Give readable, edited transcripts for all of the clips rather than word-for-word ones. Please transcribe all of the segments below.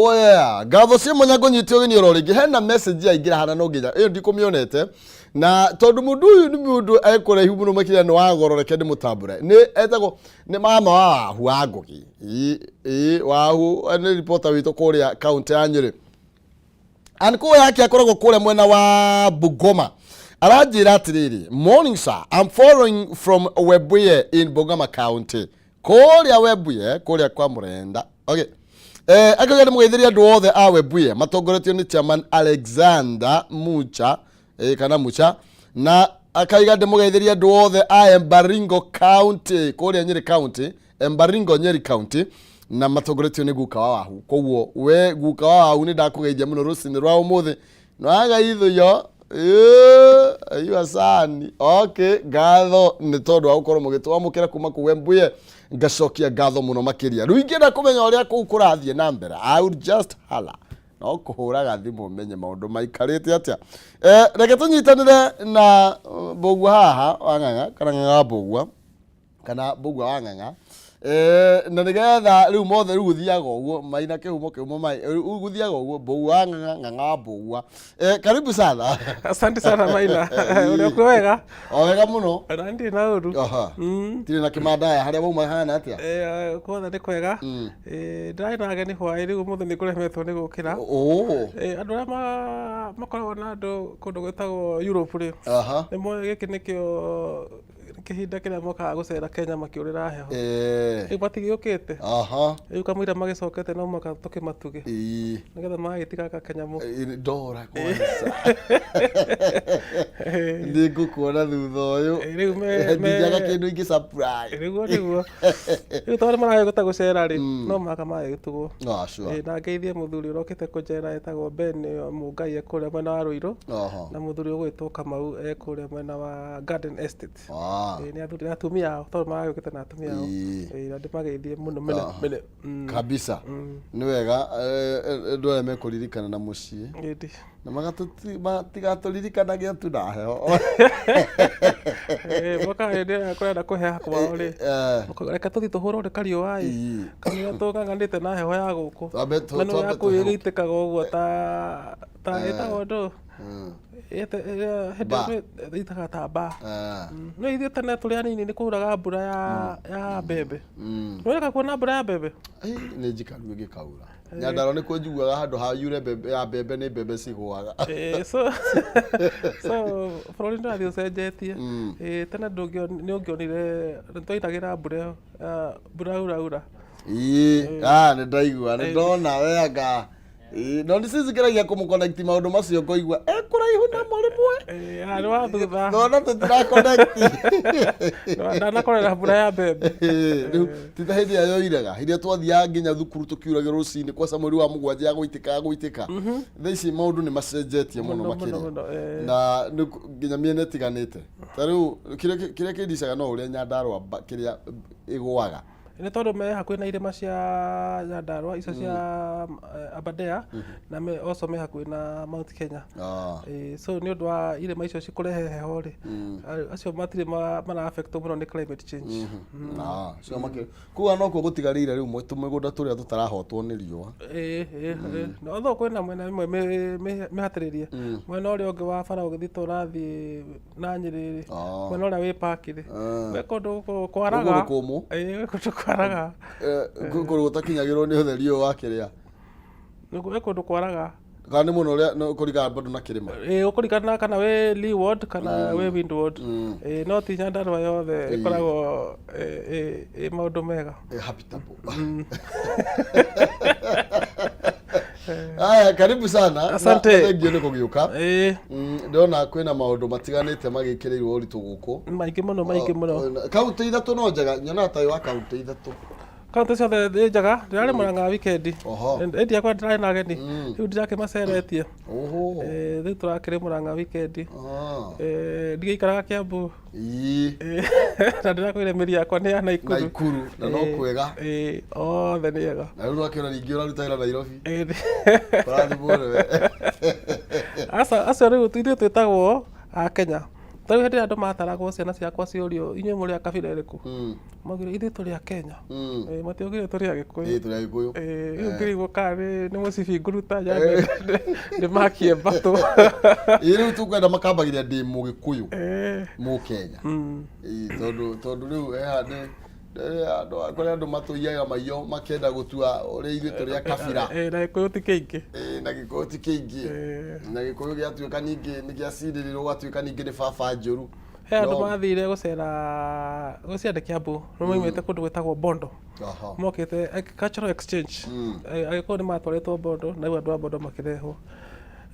Oh yeah, gatho cia Munyago nyitio gini ororingi hena message ya igira hana no nginya iyo ndikumionete na tondu mundu uyu ni mundu ekore hu muno makira no agororeke ndi mutambure ni etago ni mama wa huagogi wahu ni reporter wito kuria county ya Nyeri anko yake akoragwo kuria mwena wa Bungoma arajira atiriri morning sir I'm following from Webuye in Bungoma County kuria Webuye kuria kwa Murenda okay akagenda mugeithiria andu othe a Webuye matongoretio ni chairman Alexander Mucha kana Mucha na akaiga mugeithiria andu othe a Embaringo County kuria Nyeri County Embaringo Nyeri County na matongoretio ni guka wahu koguo we guka wahu ni ndakugeithia muno rucini rwa umuthi no aga ithuyo ayu asani okay gatho ni tondu wa gukorwo mugitwamukira kuma ku Webuye ngacokia gatho muno makiria riu ingenda kumenya uria kurathie na mbere I would just holla no kuhuraga thimu menye maundu maikarite atia reke tunyitanire na Mbugua haha wang'ang'a kana ng'ang'a Mbugua kana Mbugua wang'ang'a na nigetha riu mothe riu guthiaga uguo maina kihumo kiumo mai guthiaga uguo Mbugua ng'ang'a Mbugua karibu sana. Asante sana Maina. Unakuwa wega? Wega muno. Ndi na uru. Tiri na kimandaya haria wauma hana atia? Kwothe ndi kwega. Ndai na ageni hwaĩ riu muthe ni kuremetwo ni gukira. Andu aria makoragwo na andu kundu gwetagwo Europe ri. Nimwe giki nikio kihinda kiria mokaga gucera Kenya makiurira heho batigiukite riu kamwira magicokete no maka tukimatuge nigetha magitigaga Kanyamo ndora kwanza ndi ngukuona thutha uyu riu ndiaga kindu ingi surprise riu tawari maraye guta gucera ri no maka magitugwo na ngeithie muthuri urokite kujera etagwo Ben Mungai ekuria mwena wa Ruiru na muthuri ugwitwo Kamau ekuria mwena wa Garden Estate ni athuri atumia ao tondu maragukite na atumia ao na ndimageithie muno mene kabisa ni wega ndore mekuririkana na mucii na matigaturirikanagia tu na heho moka ndi kwenda kuheha kwao ri reke tuthi tuhurwo ni kariũa kanio tũng'ang'anĩte na heho ya gũkũ meno yaku ĩgĩitĩkaga ũguo ta ĩtagwo ndũ ĩtaga ta mbaa no ithuĩ tene tũrĩ anini nĩ kuraga mbura ya mbembe nĩweka kuona mbura ya mbembe nĩ njikaru ĩgĩkaura Nyandarua nĩ kũnjiguaga handũ ha yure ya mbembe nĩ mbembe cigũaga so bũrũri nĩrathiĩ ũcenjetie tene nĩ ũngĩonire nĩtwainagĩra mbura uraura nĩ ndaigua nĩ ndona wega no nisizikiragia kumconnect maundu macio ngoigua kuraihu na murimwe ni wa thutha no tutira connect na korera mbura ya mbembe riu tita hindi ya yoiraga hindi twathia nginya thukuru tukiurage rucini kwa samuri wa mugwanja ya guitika thaici maundu ni macenjetie muno makiria na nginya miene tiganite tariu kiria kindicaga no uria Nyandarua kiria igwaga ni tondu me hakuhi na irima cia Nyandarua icio cia Aberdare na me also me hakuhi na Mount Kenya so ni undu wa irima icio cikurehe heho ri acio matire mana affect muno ni climate change so makire kuga no ko gutigarire riu tumigunda turia tutarahotwo ni riua no tho kwina mwena imwe mehatiririe mwena uria ungi wa bara ugithito rathi na Nyeri mwena uria wi park ri we kundu kwaraga kundu kwaraga kundu gutakinyagirwo ni utheri wa kiria we kundu kwaraga kana muno uria kurigana bado na kirima ukurigana kana we Leeward kana we Windward no ti Nyandarua yothe ikoragwo maundu mega habitable aya karibu sana asante ngione kugiuka ndona kwina maundu matiganite magikirirwo uritu guku maingi muno kaunti ithatu no njega nyona tayo wa kaunti ithatu kaunti ciothe nĩ njega ndĩrarĩ Murang'a wikendi ĩndi yakwa ndĩrarĩ na ageni rĩu ndirakĩmaceretie rĩu tũrakĩrĩ Murang'a wikendi ndigĩikaraga Kiambu na ndĩrakwĩre mĩri yakwa nĩ ya Naikuru na no kwega othe nĩ ega na rĩu wakĩona ningĩ ũraruta wĩra Nairobi ũrathimwo nĩwe acio rĩu ithuĩ twĩtagwo a Kenya tarä hä andå mataragwo ciana ciakwa ciårio inyuä må rä a kabira ä rä kå maugire ithuä tå rä a Kenya matiaugire tå rä a gä kå yå ä ngä rigwo kana nä må cibi nguruta nä makie mbatå rä u tå kwenda makambagä ndä må gä kå yå må Kenya tondå rä u andå matåiaga maio makenda gå tua å rä a ithuä tå rä a kabira na gä kå yå ti kä ingä na gä kå yå ti kä ingä na gä kå yå gä atuä ka ningä nä gä acindä rä rwo gatuä ka ningä nä baba njå ru he andå mathire gå cera gå ciandä kä ambå nä maimä te kå ndå gwä tagwo Bondo mokä te cultural exchange agä korwo nä matwarätwo Bondo na andå a Bondo makä rehwo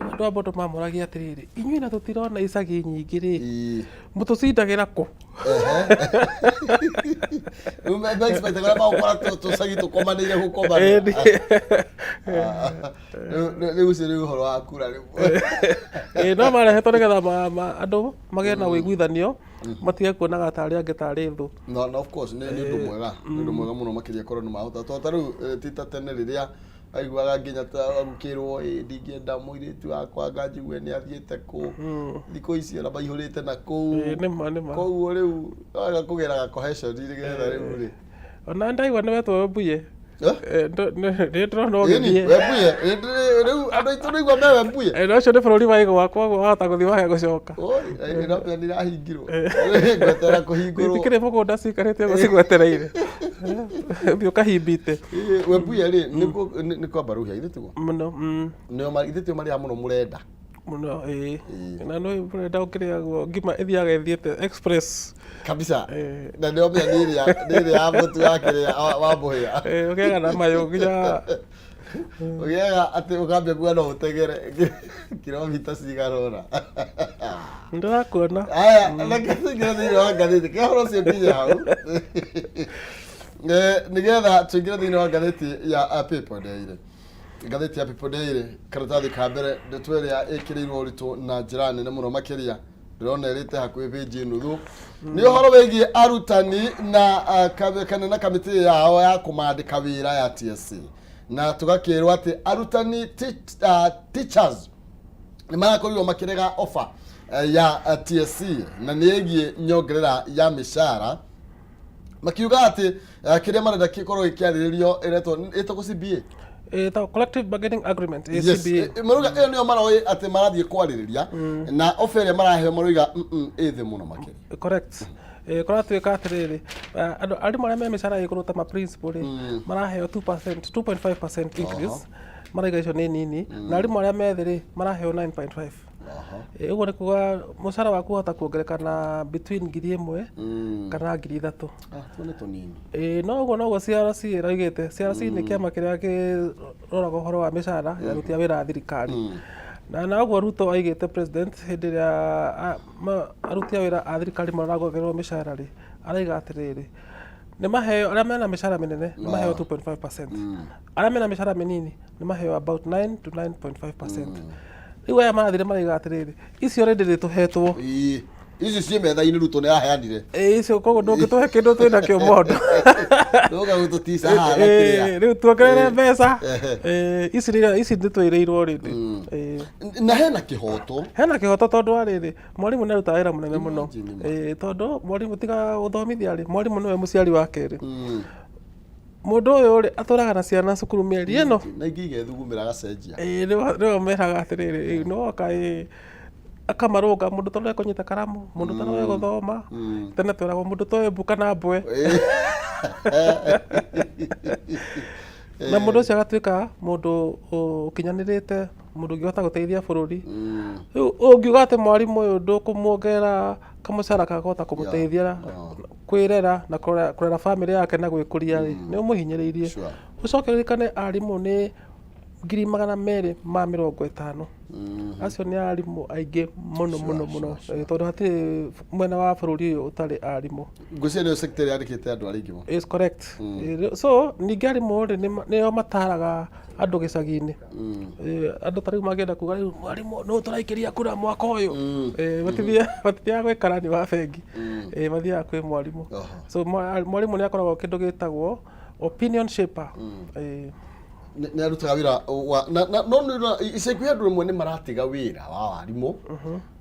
andå a Bondo mamoragia atä rä rä inyuä na tå tirona icagi nyingä rä må tå cindagä ra kå tå cagi tå komanä ire gå koma rä u cä rä å horo wa kura rä no marehetwo nä getha andå magä na wä guithanio matige kuonaga tarä angä tarä thå nä å ndå mwega nä å ndå mwega må no makä ria korwo nä mahota to ta rä u ti ta tene rä rä a aiguaga nginya agå rwo ndingä enda må irä tu wakwa nganjigue nä athiä te kå thikå ici ona maihå rä te na kå koguo rä u aga kå gä ra gakoheconi nä getha rä u rä ona ndaigua nä wetwo mbuye nä ndärona å rä u andå aitå nä igua mewe mbuye no cio nä bå rå ri waigå wakwa wahota gå thiä wahe gå coka nä rahingirwo ngwetera kå hingå rwo tikä rä må gå nda cikarä te gå cigwetereire thiä å kahimbite we mbuye rä nä kwamba rå hia ithä tiguo må no ithä tio marä a må no må renda må no na no må renda å kä rä agwo ngima ä thiaga ĩthiĩte express kabisa na nä omenya nä rä ya må tu wakä rä wa må hä a å gäaga na mayå nginya å gäaga atä å kambia kuga no å tegere kilomita cigarona nä ndärakuona aya reke tũingĩre thĩinĩ wa ngathĩti kä horo cio nginya hau nä getha tå ingä re thä inä wa ngathĩti ya People Daily ngathĩti ya People Daily karatathi ka mbere ndeto ĩrĩa ĩkĩrĩirwo ũritũ na njĩra nene mũno makĩria ndĩrona ĩrĩte hakuhĩ page nuthu nĩ ũhoro wĩgiĩ arutani na kana na kamĩtĩ yao ya kũmandĩka wĩra ya TSC na tũgakĩrwo atĩ arutani teachers nĩ marakorirwo makĩrega offer ya TSC na nĩ ĩgiĩ nyongerera ya mĩcara makiuga atĩ kĩrĩa marenda gĩkorwo gĩkĩarĩrĩrio ĩretwo CBA the collective bargaining agreement CBA maruga ĩyo nĩyo maroĩ atĩ marathiĩ kwarĩrĩria na offer ĩrĩa maraheo maroiga ĩthĩ mũno makĩria correct kũratuĩka atĩrĩrĩ andũ arimũ arĩa me mĩcara ĩgũrũ ta ma-principal maraheo 2.5% increase maraiga icio nĩ nini na arimũ arĩa me thĩ rĩ maraheo 9.5 ũguo nĩ kuga mũcara waku ũhota kuongereka na between 1,000 kana 3,000 no ũguo noguo CRC ĩroigĩte CRC nĩ kĩama kĩrĩa kĩroraga ũhoro wa mĩcara ya aruti a wĩra a thirikari na ũguo Ruto aigĩte president hĩndĩ ĩrĩa aruti a wĩra a thirikari maragongererwo mĩcara rĩ araiga atĩrĩrĩ nĩ maheo arĩa mena mĩcara mĩnene nĩ maheo 2.5% arĩa mena mĩcara mĩnini nĩ maheo about 9 to 9.5%. Rĩu aya marathire maraiga atĩrĩrĩ icio rĩndĩ rĩtũhetwo icio ciĩ metha-inĩ Ruto nĩ aheanire icio koguo ndũngĩtũhe kĩndũ twĩna kĩo Mondo ndũgagũtũtica haha gakĩrĩa rĩu tuongerere mbeca ici nĩ twĩrĩirwo rĩndĩ na hena kĩhoto tondũ wa rĩrĩ mwarimũ nĩ arutaga wĩra mũnene mũno tondũ mwarimũ tiga gũthomithia rĩ mwarimũ nĩwe mũciari wa kerĩ mũndũ ũyũ rĩ atũraga na ciana cukuru mĩeri ĩno na ingĩ igethugumĩra agacenjia nĩwe meraga atĩrĩrĩ nĩwoka akamarũga mũndũ tondũ ekũnyita karamu mũndũ tondũ gũthoma tene twĩragwo mũndũ toĩ mbuka na mbwe na mũndũ ũcio agatuĩka mũndũ ũkinyanĩrĩte mũndũ ũngĩhota gũteithia bũrũri rĩu ũngiuga atĩ mwarimũ ũyũ ndũkũmuongerera kamũcara kakahota kũmũteithia kwĩrera na kũrera bamĩrĩ yake na gwĩkũria rĩ nĩ ũmũhinyĩrĩirie ũcoke ririkane arimũ nĩ 250,000 acio nĩ arimũ aingĩ mũno tondũ hatirĩ mwena wa bũrũri ũyũ ũtarĩ arimũ ngwĩciria nĩyo secretary yandĩkĩte andũ arĩa aingĩ mũno is correct so ningĩ arimũ rĩ nĩo mataraga andũ gĩcagi-inĩ andũ ta rĩu mangĩenda kuga rĩu mwarimũ nũ tũraikĩria kura mwaka ũyũ matithiaga gwĩ karani wa bengi mathiaga kwĩ mwarimũ so mwarimũ nĩ akoragwo kĩndũ gĩtagwo opinion shaper nä arutaga wä ra no ica ikuhä andå rĩmwe nä maratiga wä ra wa warimå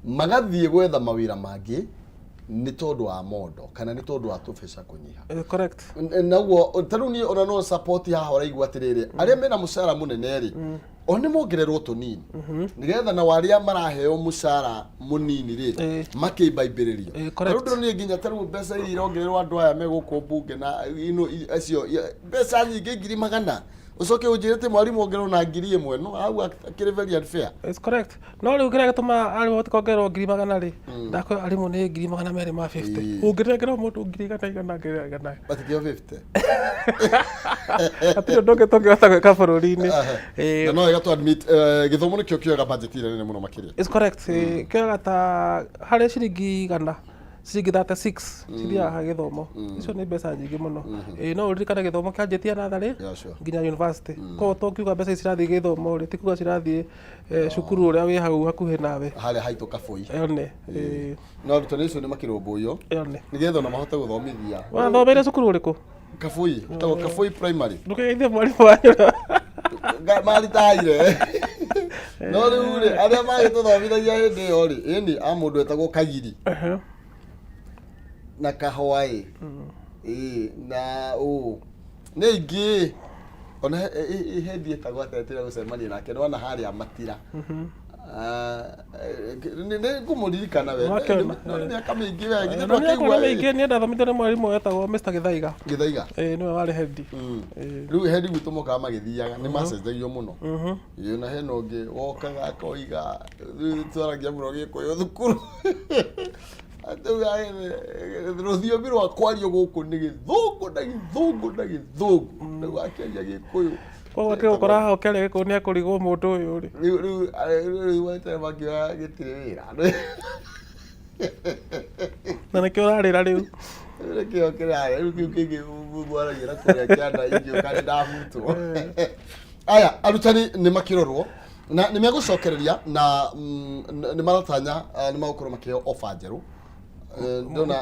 magathiä gwetha mawä ra mangä nä tondå wa mondo kana nä tondå wa tå beca kå nyiha naguo tarä u niä ona no support haha ũraigua atä rä rä arä a mena må cara må nene rä o nä mongererwo tå nini nä getha na warä a maraheo må cara må nini rä makä imbaibä rä rio rä u ndå nä nginya tarä u mbeca iria irongererwo andå aya megå kå mbunge na acio mbeca nyingä ngiri magana ucoke unjire te mwarimu ongerwo na ngiri ĩmwe no au akĩrĩ very unfair. It's correct. No rĩu kĩrĩa gĩtũma arimũ tikongerwo ngiri magana rĩ ndakora arimũ nĩ ngiri magana merĩ ma 50 ũngĩrengerwo mũndũ ngiri igana ngiri batikio 50 atĩ ũndũ ũngĩ tũngĩhota gwĩka bũrũri-inĩ na no ĩgatũ admit gĩthomo nĩkĩo kĩoyaga budget nene mũno makĩria. It's correct. Kĩoyaga ta harĩ ciringi igana ciringi 36 cithiaga gĩthomo icio nĩ mbeca nyingĩ mũno no ũririkane gĩthomo kĩanjĩtie natharĩ nginya university koguo to kiuga mbeca cirathiĩ gĩthomo rĩ ti kuga cirathiĩ cukuru ũrĩa wĩ hau hakuhĩ nawe harĩa haitũ kabũi one no arutani acio nĩ makĩrũmbũiyo nĩgetha ona mahote gũthomithia. Wathomeire cukuru ũrĩkũ? Kabũi tagwo Kabũi primary. Ndũkeithie mwarimũ wanyu maritaire no rĩu rĩ arĩa magĩtũthomithagia hĩndĩ ĩyo rĩ ĩni a mũndũ etagwo Kagiri na Kahwaĩ na nĩ ingĩ ona hendi etagwo atetĩra gũcemania nake no na harĩa Matira nĩ ngũmũririkana we mĩaka mĩingĩ we mĩingĩ nĩ ndathomithio nĩ mwarimũ wetagwo Mr. Gĩthaiga nĩwe warĩ hendi rĩu hendi gwitũ mokaga magĩthiaga nĩ macenjagio mũno na hena ũngĩ wokaga akoiga twaragia mũno Gĩkũyũ thukuru rũthiomi rwa kwario gũkũ nĩ Gĩthũngũ na Gĩthũngũ na Gĩthũngũ rĩu akĩaria Gĩkũyũ koguo ũkĩgũkora haha ũkĩaria Gĩkũyũ nĩ ekũrigwo mũndũ ũyũ rĩ rĩu wetere makĩoya gĩtirĩ wĩra na nĩkĩo ũrarĩra rĩu nĩkĩo kĩrarĩa rĩu kĩu kĩngĩ mwaragia na kũrĩa kĩanda ingĩũka nĩ ndabutwo. Aya arutani nĩ makĩrorwo na nĩ megũcokereria na nĩ maratanya nĩ magũkorwo makĩheo ofa njerũ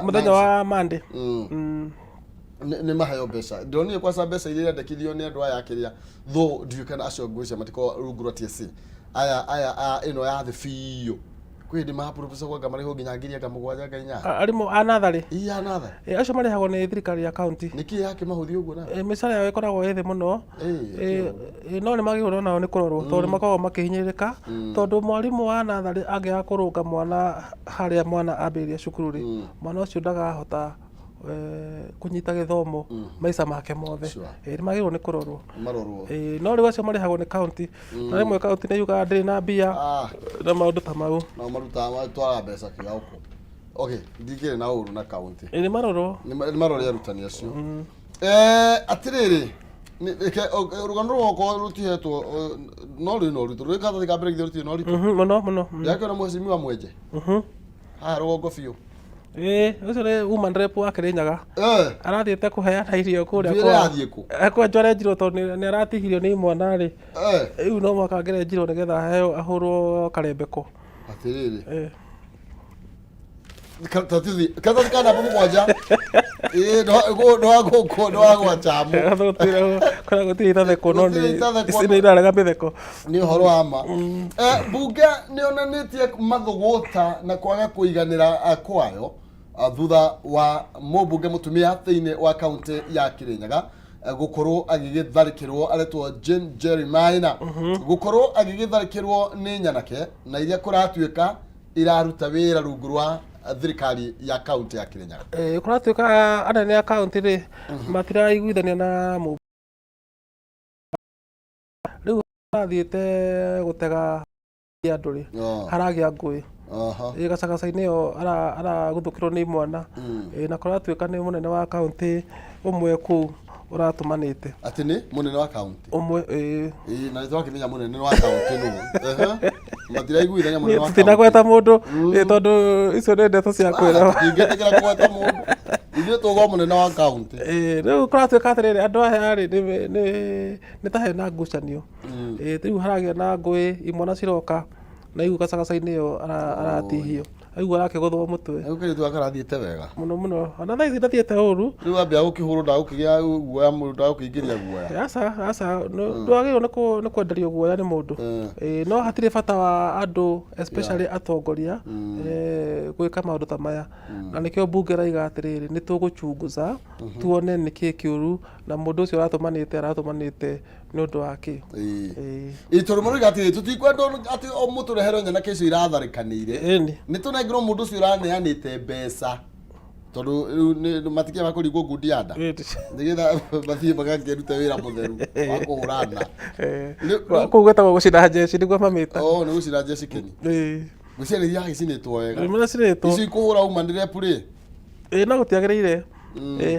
mũthenya wa Monday nĩ maheo mbeca ndonire kwanza mbeca iria irendekithio nĩ andũ aya akĩrĩa though ndirikana acio ngwĩciria matiko rungu rwa TSC aya ĩno ya thĩ biũ kwĩ hĩndĩ mahapurubuca kwa marĩhwo nginya ngiri anga mũgwanja nga inya arimũ a natharĩ iya natharĩ acio marĩhagwo nĩ thirikari ya kaunti nĩkĩ yake mahũthio ũguo na mĩcara yao ĩkoragwo ĩ thĩ mũno no nĩ magĩrĩirwo nao nĩ kũrorwo tondũ nĩ makoragwo makĩhinyĩrĩka tondũ mwarimũ wa natharĩ angĩaga kũrũnga mwana harĩa mwana ambĩrĩria cukuru rĩ mwana ũcio ndagahota kunyita gĩthomo maica make mothe nĩ magĩrĩirwo nĩ kũrorwo no rĩu acio marĩhagwo nĩ kaunti na rĩmwe kaunti nĩ yugaga ndĩrĩ na mbia na maũndũ ta mau no marutaga twara mbeca kĩgauko okay ndingĩrĩ na ũru na kaunti nĩ marorwo nĩ marorwo arutani acio atĩrĩrĩ rũgano rwakwa rũtihetwo no rwĩ no rũritũ rwĩkata tikambĩrĩgithia rũtirĩ no rũritũ mũno yakĩona mũhecimiwa mwenje haha rũgongo biũ ũcio nĩ woman rep wa Kĩrĩnyaga arathiĩte kũheana irio kũrĩa kwa Njore Njirũ tondũ nĩ aratihirio nĩ imwana rĩ rĩu no mũhaka angere Njirũ nĩgetha aheo ahũrwo karembeko atĩrĩrĩ kata kana mũgwanja ndwagwa chamu kana gũtirĩ itatheko no nĩ irarega mĩtheko nĩ ũhoro wa ma mbunge nĩ onanĩtie mathũgũta na kwaga kũiganĩra kwayo thutha wa mũmbunge mũtumia thĩinĩ wa kaunti ya Kĩrĩnyaga gũkorwo agĩgĩtharĩkĩrwo aretwo Jane Jeremiah gũkorwo agĩgĩtharĩkĩrwo nĩ nyanake na iria kũratuĩka iraruta wĩra rungu rwa thirikari ya kaunti ya Kĩrĩnyaga kũratuĩka anene a kaunti rĩ matiraiguithania na rĩu arathiĩte gũtega andũ rĩ haragĩa ngũĩ gacagaca-inĩ ĩyo araguthũkĩrwo nĩ mwana na kũratuĩka nĩ mũnene wa kaunti ũmwe kũu ũratũmanĩte atĩ nĩ mũnene wa kaunti ũmwe na nĩtwakĩmenya mũnene wa kaunti nũ matiraiguithania mũnene wa kaunti tinagweta mũndũ tondũ icio nĩ ndeto cia kwĩra ingĩtĩkĩra kũgweta mũndũ ithuĩ tũgwo mũnene wa kaunti rĩu kũratuĩka atĩrĩrĩ andũ aya rĩ nĩ ta hena ngucanio rĩu haragĩa na ngũĩ imwana ciroka na iu gacagaca-inĩ ĩyo aratihio aigua arakĩgũthwo mũtwe. Kairĩtu gaka gathiĩte wega Mũno ona thaa ici ndathiĩte ũru. rĩu ambia gũkĩhũrwo ndagũkĩgĩa guoya mũndũ ndagũkĩingĩria guoya. Aca ndwagĩrĩirwo nĩ kwenderio guoya nĩ mũndũ. No hatirĩ bata wa andũ especially atongoria gwĩka maũndũ ta maya, na nĩkĩo mbunge raiga atĩrĩrĩ nĩ tũgũchunguza tuone nĩkĩĩ kĩũru na mũndũ ũcio aratũmanĩte nĩ ũndũ wa kĩ. Tondũ mũrũga atĩ tũtikwenda atĩ o mũtũrehere nyana kĩcio iratharĩkanĩire, nĩ tũnengĩrwo mũndũ ũcio ũraneanĩte mbeca tondũ rĩu matikĩaga kũringwo ngundi ya nda nĩgetha mathiĩ magakĩrute wĩra mũtheru wa kũhũrana. Kũu gwĩtagwo gũcina njeci nĩguo mamĩta. Nĩ gũcina njeci kĩni. Ngwĩciria gĩcinĩtwo wega. Ici ikũhũra umanĩre purĩ. No gũtiagĩrĩire.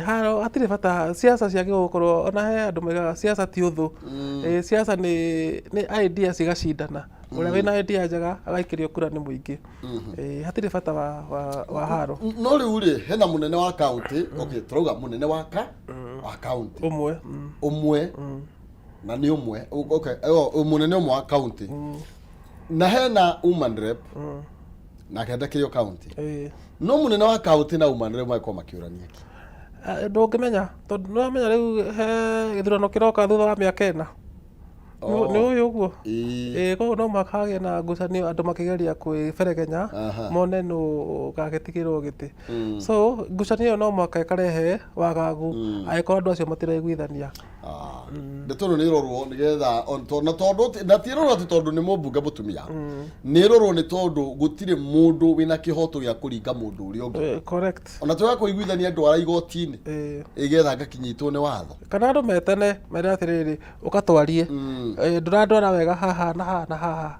Haro hatirĩ bata siasa ciagĩrĩirwo gũkorwo ona he andũ moigaga siasa ti ũthũ. Siasa nĩ idea cigacindana. Ũrĩa wĩna idea njega agaikĩrio kura nĩ mũingĩ. Hatirĩ bata wa haro. No rĩu rĩ hena mũnene wa kaunti, turauga mũnene wa kaunti ũmwe na nĩ ũmwe, mũnene ũmwe wa kaunti na hena woman rep na kendekĩrio kaunti. No mũnene wa kaunti na woman rep makorwo makĩũrania kĩ? Ndũngĩmenya tondũ nĩwamenya rĩu he gĩthurano kĩroka thutha wa mĩaka 4 nĩ ũyũ ũguo. Koguo no mũhaka hagĩe na ngucanio andũ makĩgeria kwĩberegenya mone nũ gagĩtigĩrwo gĩtĩ. So ngucanio ĩyo no mũhaka ĩkarehe wagagu angĩkorwo andũ acio matiraiguithania. Ndĩtũrwo nĩ ĩrorwo nĩgetha na tondũ na tiĩrorwo atĩ tondũ nĩ mũmbunge mũtumia, nĩ ĩrorwo nĩ tondũ gũtirĩ mũndũ wĩna kĩhoto gĩa kũringa mũndũ ũrĩa ũngĩ. Correct. Ona tũga kũiguithania ndwara igoti-inĩ ĩgetha ngakinyitwo nĩ watho. Kana andũ metene mere atĩrĩrĩ ũkatwarie ndũrandwara wega haha na haha na haha,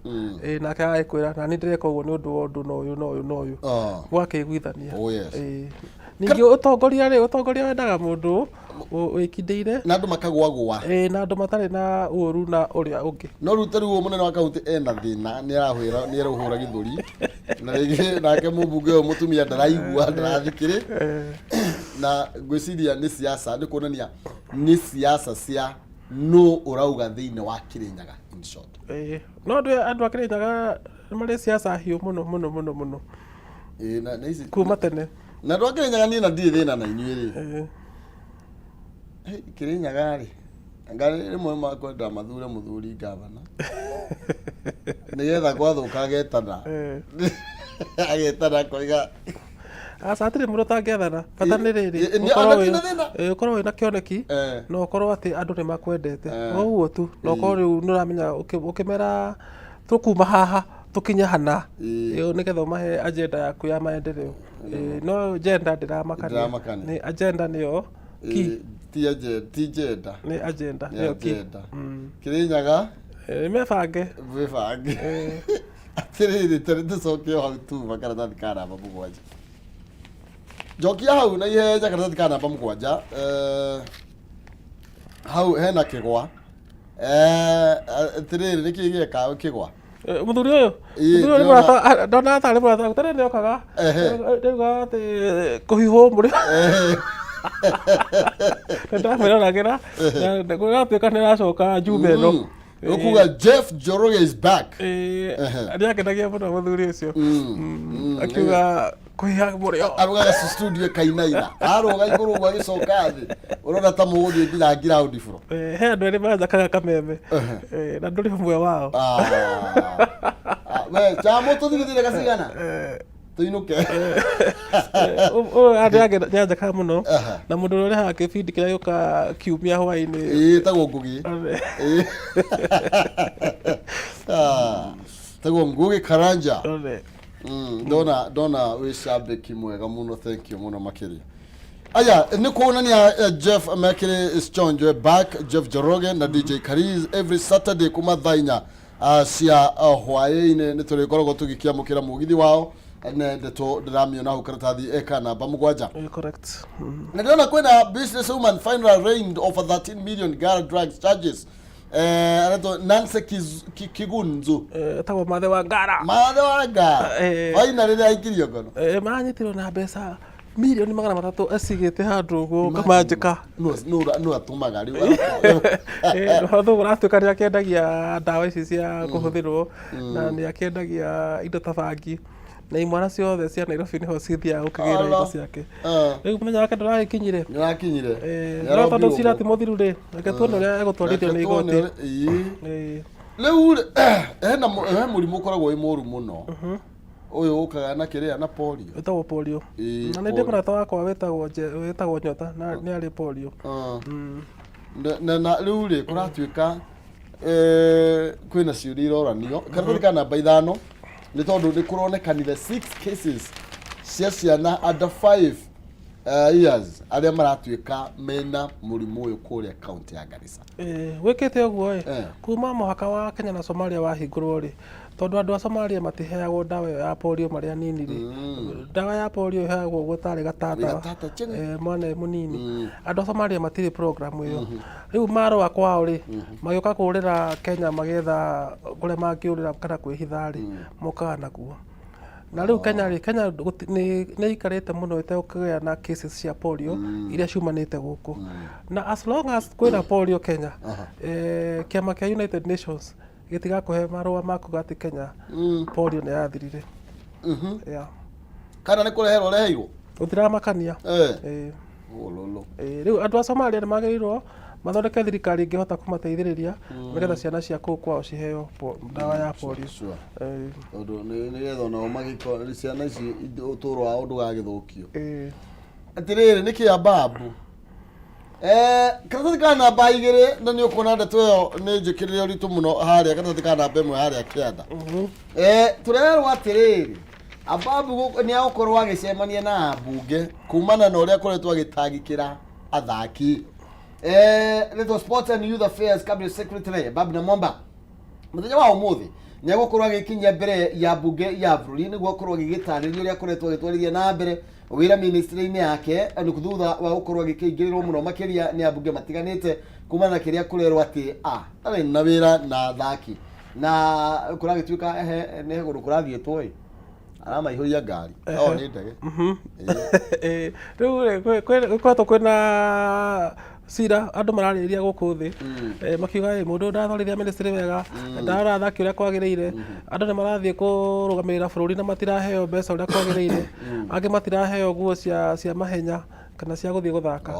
nake agĩkwĩra na niĩ ndĩreka ũguo nĩ ũndũ wa ũndũ na ũyũ gwakĩiguithania. Ningĩ ũtongoria wendaga mũndũ wĩkindĩire na andũ makagwagwa na andũ matarĩ na ũũru na ũrĩa ũngĩ. No rĩu tarĩu mũnene wa kaunti ena thĩna nĩ arahũra gĩthũri na rĩngĩ nake mũmbunge ũyũ mũtumia ndaraigua ndarathikĩrĩ na ngwĩciria nĩ siasa, nĩ kuonania nĩ siasa cia no ũrauga thĩinĩ wa Kĩrĩnyaga in short. No andũ a Kĩrĩnyaga marĩ siasa hiũ mũno kuma tene. Na andũ a Kĩrĩnyaga niĩ na ndirĩ thĩna na inyuĩ rĩ. Kĩrĩnyaga rĩ ngari rĩmwe makwenda mathure mũthuri ngavana nĩgetha gwathũka agetana koiga aca hatirĩ mũndũ ũtangĩathana, bata nĩ rĩrĩ ũkorwo wĩna kĩoneki na ũkorwo atĩ andũ nĩ makwendete ũguo tu, na ũkorwo rĩu nĩ ũramenya ũkĩmera tũkuma haha tũkinye hana nĩgetha ũmahe agenda yaku ya maendeleo. No agenda ndĩramakania, nĩ agenda nĩyo ti agenda nĩ agenda nĩyo ki. Kĩrĩnyaga mebange atĩrĩrĩ tarĩ tũcoke hau tu makaratathi ka namba 7 njokia hau na ihenya karatathi ka namba 7 hau hena kĩgwa atĩrĩrĩ nĩkĩ gĩeka kĩgwa mũthuri ũyũ nĩ mũrata ndona tarĩ mũrata gũtarĩ nĩ okaga ndauga atĩ kũhihwo mũrĩ ndamwĩroragĩra na gũgatuĩka nĩ aracoka njuma ĩno ukuga Jeff Njoroge is back. Nĩ akenagia mũno mũthuri ũcio akiuga kũhiha mũrĩo arugaga studio kainaina aroga igũrũ gwa gĩcoka thĩ ũrona ta mũgũthiĩ nginya ground floor. He andũ erĩ mathakaga kameme na ndũrĩ ũmwe wao. We chamo tũthigithire gacigana tuinuke nĩ anjakaga mũno na mũndũ ũrĩa ũrehaga kĩbindi kĩrĩa gĩũka kiumia hwaĩ-inĩ tagwo Ngugi tagwo Ngugi Karanja. Ndona wĩ shabiki mwega mũno, thank you mũno makĩria. Aya nĩ kuonania Jeff mekĩrĩ Stonjoy back, Jeff Njoroge na DJ Kariz every Saturday kuma thaa 4 cia hwaĩ-inĩ nĩ tũrĩkoragwo tũgĩkĩamũkĩra mũgithi wao ne ndeto ndĩramĩona hau karatathi eka namba 7. Correct. Na ndĩrona kwĩna business woman finally arraigned over 13 million gara drugs charges. Anaitwa Nancy Kigunzu. Tagwo Mathe wa Ngara. Finally nĩ aikirio ngono. Manyitirwo na mbeca milioni 300 acigĩte handũ ũguo kamanjĩka. No atũmaga rĩu. Thogora atuĩka nĩ akĩendagia ndawa ici cia kũhũthĩrwo na nĩ akĩendagia indo ta bangi. na imwana ciothe cia Nairobi niho cithiaga gũkĩgĩra indo ciake rĩu mũthenya wake ndũragĩkinyire no tondũ cira ti mũthiru rĩ reke tuone ũrĩa egũtwarithio nĩ igoti rĩu he mũrimũ ũkoragwo wĩ mũru mũno ũyũ ũkaga na kĩrĩa na polio wĩtagwo polio na nĩ ndĩ mũrata wakwa wĩtagwo Nyota na nĩ arĩ polio na rĩu rĩ kũratuĩka kwĩna ciũria iroranio karatathi ka namba 5 nĩ tondũ nĩ kũronekanire 6 cases cia ciana under 5 years arĩa maratuĩka mena mũrimũ ũyũ kũrĩa kaunti ya Garissa wĩkĩte ũguo kuma mũhaka wa Kenya na Somalia wahingũrwo rĩ tondũ andũ a Somalia matiheagwo ndawa ya polio marĩ anini rĩ ndawa ya polio iheagwo gũtarĩ gatata mwana mũnini andũ a Somalia matirĩ program ĩyo rĩu marũa kwao rĩ magĩũka kũrĩra Kenya magetha kũrĩa mangĩũrĩra kana kwĩhitha rĩ mokaga nakuo na rĩu Kenya nĩ ikarĩte mũno ĩtegũkĩgĩa na cases cia polio iria ciumanĩte gũkũ na as long as kwĩna polio Kenya kĩama kĩa United Nations gĩtigakũhe marũa makuga atĩ Kenya polio nĩ yathirire kana nĩ kũreherwo reheirwo ũtiramakania rĩu andũ a Somalia nĩ magĩrĩirwo mathondeke thirikari ingĩhota kũmateithĩrĩria nĩgetha ciana cia kũu kwao ciheo ndawa ya polio tondũ nĩgetha onao magĩkorwo ciana ici ũtũũro wao ndũgagĩthũkio atĩrĩrĩ nĩ kĩambabu karatathi ka namba 2 na nĩ ũkuona ndeto ĩyo nĩ njĩkĩrĩre ũritũ mũno harĩa karatathi ka namba 1 harĩa kĩanda tũrerwo atĩrĩrĩ Ababu nĩ agũkorwo agĩcemania na ambunge kumana na ũrĩa koretwo agĩtangĩkĩra athaki Little Sports and Youth Affairs Cabinet Secretary Babu Namwamba mũthenya wa ũmũthĩ nĩ agũkorwo agĩkinyia mbere ya bunge ya bũrũri nĩguo akorwo agĩgĩtarĩria ũrĩa akoretwo agĩtwarithia na mbere wĩra ministry-inĩ yake nĩ thutha wa gũkorwo agĩkĩingĩrĩrwo mũno makĩria nĩ ambunge matiganĩte kumana na kĩrĩa kũrerwo atĩ arĩ na wĩra na athaki na kũragĩtuĩka nĩ hegũrũ kũrathiĩtwo aramaihũria ngari no nĩ ndege rĩu kwĩkoretwo kwĩna cira andũ mararĩrĩria gũkũ thĩ makiuga mũndũ ndathwarithia ministry wega ndarora athaki ũrĩa kwagĩrĩire andũ nĩ marathiĩ kũrũgamĩrĩra bũrũri na matiraheo mbeca ũrĩa kwagĩrĩire angĩ matiraheo nguo cia mahenya kana cia gũthiĩ gũthaka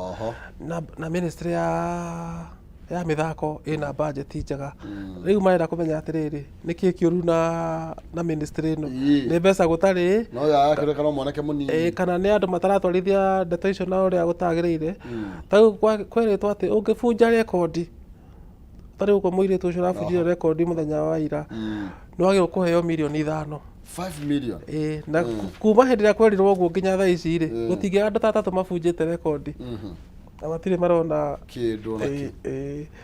na ministry ya mĩthako ĩna budget njega rĩu marenda kũmenya atĩrĩrĩ nĩkĩĩ kĩũru na ministry ĩno nĩ mbeca gũtarĩ no yakĩreka no mwanake mũnini kana nĩ andũ mataratwarithia ndeto icio na ũrĩa gũtagĩrĩire tarĩu kwĩrĩtwo atĩ ũngĩbunja rekondi tarĩu kwa mũirĩtu ũcio ũrabunjire rekondi mũthenya wa ira nĩ wagĩrĩirwo kũheo mirioni 5 million na kuma hĩndĩ ĩrĩa kwerirwo ũguo nginya thaa ici rĩ gũtingĩ andũ ta 3 mabunjĩte rekondi na matirĩ marona kĩndũ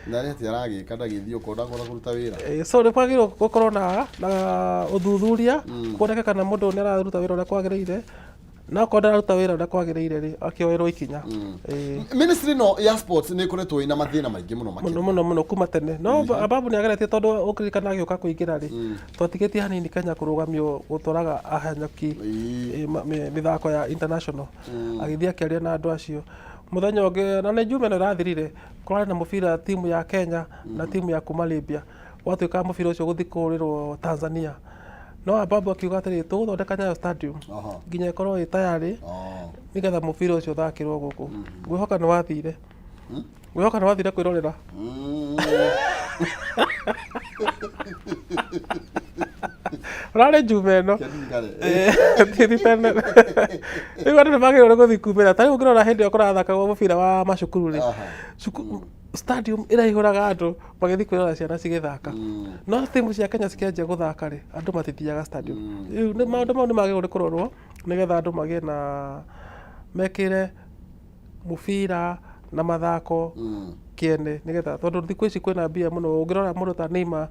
na rĩti aragĩka ndagĩthiĩ ũkona kũruta wĩra so nĩ kwagĩrĩirwo gũkorwo na ũthuthuria kuoneke kana mũndũ nĩ araruta wĩra ũrĩa kwagĩrĩire na okorwo ndararuta wĩra ũrĩa kwagĩrĩire rĩ akĩoerwo ikinya ministry no ya sports nĩ ĩkoretwo ĩna mathĩna maingĩ mũno kuma tene no Ababu nĩ ageretie tondũ ũkĩrikana agĩũka kũingĩra rĩ twatigĩtie hanini Kenya kũrũgamio gũtwaraga ahanyũki mĩthako ya international agĩthiĩ akĩaria na andũ acio mũthenya ũngĩ na nĩ njuma ĩno ĩrathirire kũrarĩ na mũbira timu ya Kenya na timu ya kuma Libya gwatuĩka mũbira ũcio gũthiĩ kũrĩrwo Tanzania no Ababu akiuga atĩrĩ tũgũthondeka Nyayo stadium nginya ĩkorwo ĩ tayarĩ nĩgetha mũbira ũcio ũthakĩrwo gũkũ ngwĩhoka nĩ wathire kwĩrorera ũrarĩ njuma ĩno rĩu andũ nĩ magĩrĩirwo gũthiĩ kumĩra tarĩu ũngĩrora hĩndĩ ĩyo kũrathakagwo mũbira wa macukuru rĩ stadium ĩraihũraga andũ magĩthiĩ kwĩrora ciana cigĩthaka no timu cia Kenya cikĩanjia gũthaka rĩ andũ matithiaga stadium rĩu maũndũ mau nĩ magĩrĩirwo kũrorwo nĩgetha andũ magĩe na mekĩre mũbira na mathako kĩene nĩgetha tondũ thikũ ici kwĩna mbia mũno ũngĩrora mũndũ ta Neymar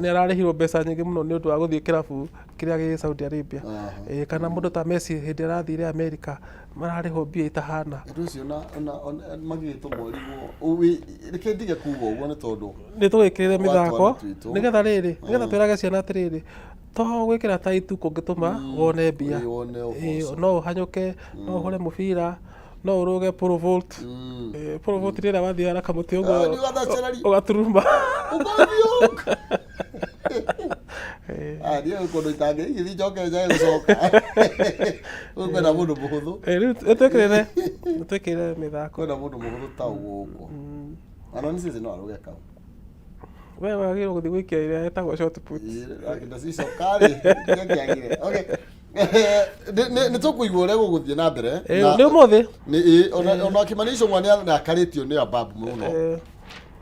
nĩ ararĩhirwo mbeca nyingĩ mũno nĩ ũndũ wa gũthiĩ kĩrabu kĩrĩa gĩ Saudi Arabia kana mũndũ ta Messi hĩndĩ arathire America mararĩhwo mbia itahana ũndũ ũcio magĩtwo mwarimũ reke ndige kuga ũguo nĩ tondũ nĩ tũgĩkĩrĩre mĩthako nĩgetha twĩrage ciana atĩrĩrĩ to gwĩkĩra taitu kũngĩtũma wone mbia no ũhanyũke no ũhũre mũbira no ũrũge pole vault rĩrĩa wathiĩ haraka mũtĩ ũguo ũgaturuma ndio kondo itange ithi njoke njae gucoka kwenda mundu muhuthu twekire mithako kwenda mundu muhuthu ta uguo ano ni sisi no arugeka wewe wagirwo guthi gwikia ile etagwo shot put ndio sisi kali ngiagire okay nä tå kå igua å rä a gå gå thiä na mbere nä å må thä ona kä manisho mwana ndakarä tio nä ambabu må no